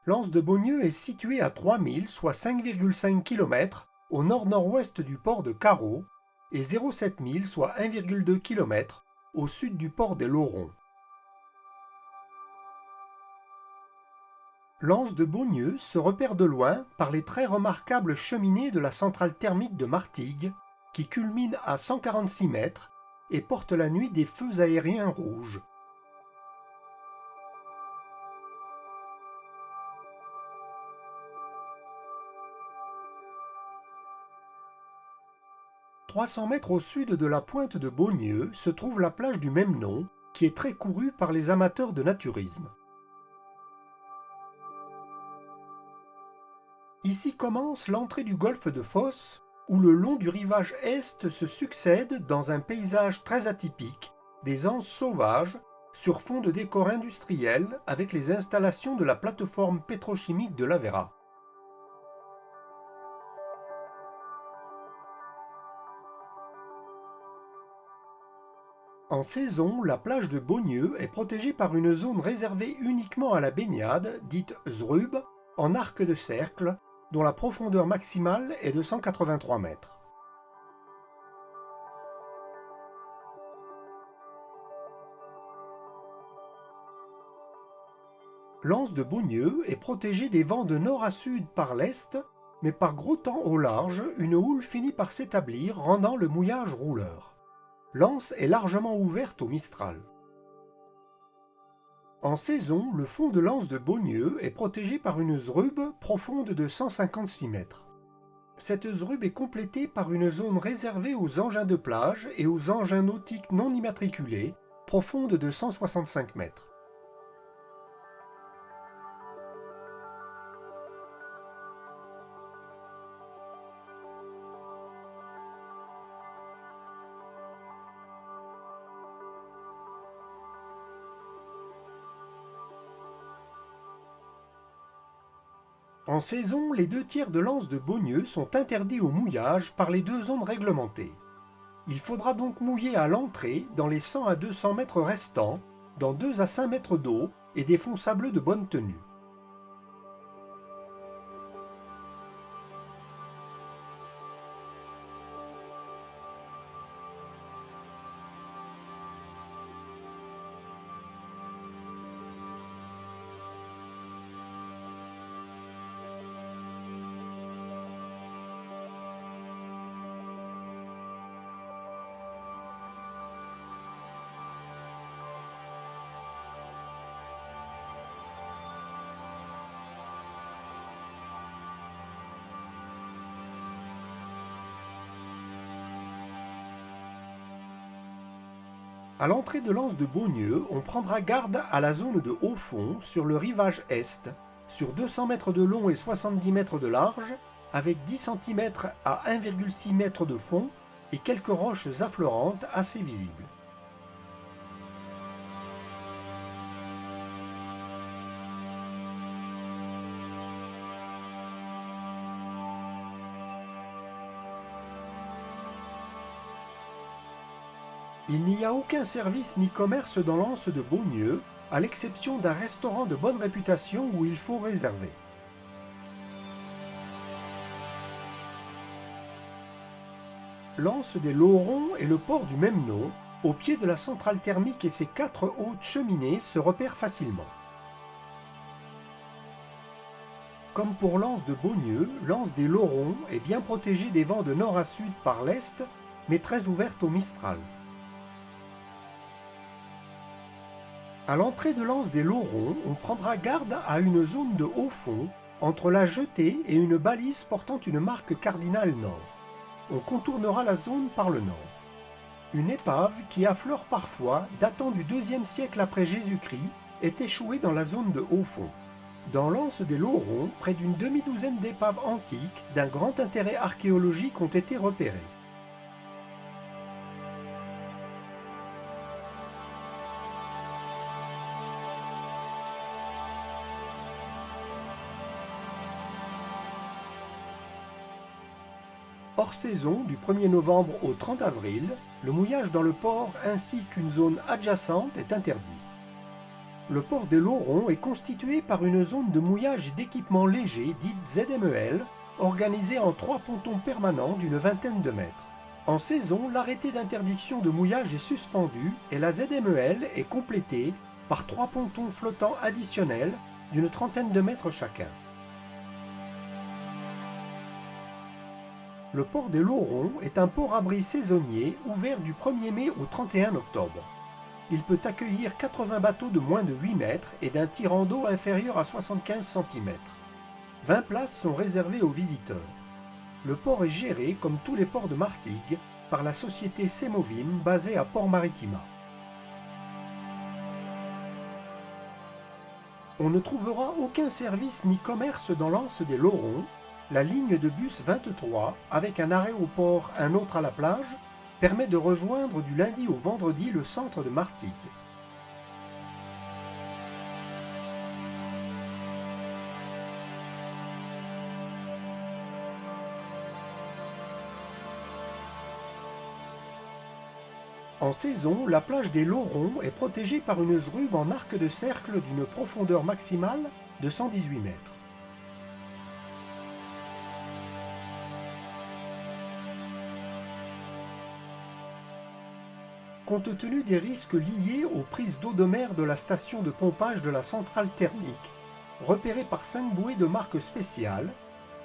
L'Anse de Beaugneux est situé à 3000, soit 5,5 km, au nord-nord-ouest du port de Carreau et 0,7 000, soit 1,2 km, au sud du port des Laurons. L'Anse de Beaugneux se repère de loin par les très remarquables cheminées de la centrale thermique de Martigues, qui culmine à 146 mètres et porte la nuit des feux aériens rouges. « 300 mètres au sud de la pointe de Beaugneux se trouve la plage du même nom, qui est très courue par les amateurs de naturisme. Ici commence l'entrée du golfe de Fos, où le long du rivage est se succèdent, dans un paysage très atypique, des anses sauvages sur fond de décors industriels avec les installations de la plateforme pétrochimique de l'Aveyras. En saison, la plage de Beaugneux est protégée par une zone réservée uniquement à la baignade, dite Zrub, en arc de cercle, dont la profondeur maximale est de 183 mètres. L'Anse de Beaugneux est protégée des vents de nord à sud par l'est, mais par gros temps au large, une houle finit par s'établir, rendant le mouillage rouleur. L'Anse est largement ouverte au Mistral. En saison, le fond de l'Anse de Beaugneux est protégé par une zrub profonde de 156 mètres. Cette zrub est complétée par une zone réservée aux engins de plage et aux engins nautiques non immatriculés, profonde de 165 mètres. En saison, les 2/3 de l'Anse de Beaugneux sont interdits au mouillage par les deux zones réglementées. Il faudra donc mouiller à l'entrée dans les 100 à 200 mètres restants, dans 2 à 5 mètres d'eau et des fonds sableux de bonne tenue. À l'entrée de l'Anse de Beaugneux, on prendra garde à la zone de haut fond sur le rivage est, sur 200 mètres de long et 70 mètres de large, avec 10 cm à 1,6 m de fond et quelques roches affleurantes assez visibles. Il n'y a aucun service ni commerce dans l'Anse de Beaugneux, à l'exception d'un restaurant de bonne réputation où il faut réserver. L'Anse des Laurons et le port du même nom, au pied de la centrale thermique et ses 4 hautes cheminées se repèrent facilement. Comme pour l'Anse de Beaugneux, l'Anse des Laurons est bien protégée des vents de nord à sud par l'est, mais très ouverte au Mistral. À l'entrée de l'Anse des Laurons, on prendra garde à une zone de haut fond, entre la jetée et une balise portant une marque cardinale nord. On contournera la zone par le nord. Une épave qui affleure parfois, datant du IIe siècle après Jésus-Christ, est échouée dans la zone de haut fond. Dans l'Anse des Laurons, près d'une demi-douzaine d'épaves antiques d'un grand intérêt archéologique ont été repérées. Hors saison, du 1er novembre au 30 avril, le mouillage dans le port ainsi qu'une zone adjacente est interdit. Le port des Laurons est constitué par une zone de mouillage et d'équipement léger dite ZMEL, organisée en 3 pontons permanents d'une vingtaine de mètres. En saison, l'arrêté d'interdiction de mouillage est suspendu et la ZMEL est complétée par 3 pontons flottants additionnels d'une trentaine de mètres chacun. Le port des Laurons est un port-abri saisonnier ouvert du 1er mai au 31 octobre. Il peut accueillir 80 bateaux de moins de 8 mètres et d'un tirant d'eau inférieur à 75 cm. 20 places sont réservées aux visiteurs. Le port est géré, comme tous les ports de Martigues, par la société Semovim basée à Port-Maritima. On ne trouvera aucun service ni commerce dans l'anse des Laurons. La ligne de bus 23, avec un arrêt au port, un autre à la plage, permet de rejoindre du lundi au vendredi le centre de Martigues. En saison, la plage des Laurons est protégée par une zrube en arc de cercle d'une profondeur maximale de 118 mètres. Compte tenu des risques liés aux prises d'eau de mer de la station de pompage de la centrale thermique, repérée par 5 bouées de marque spéciale,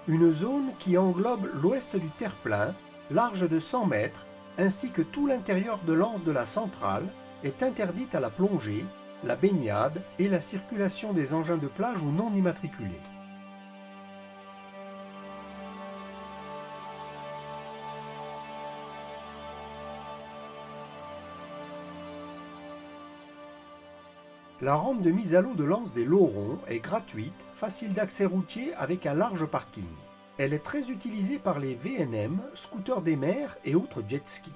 une zone qui englobe l'ouest du terre-plein, large de 100 mètres, ainsi que tout l'intérieur de l'anse de la centrale, est interdite à la plongée, la baignade et la circulation des engins de plage ou non immatriculés. La rampe de mise à l'eau de l'anse des Laurons est gratuite, facile d'accès routier avec un large parking. Elle est très utilisée par les VNM, scooters des mers et autres jet skis.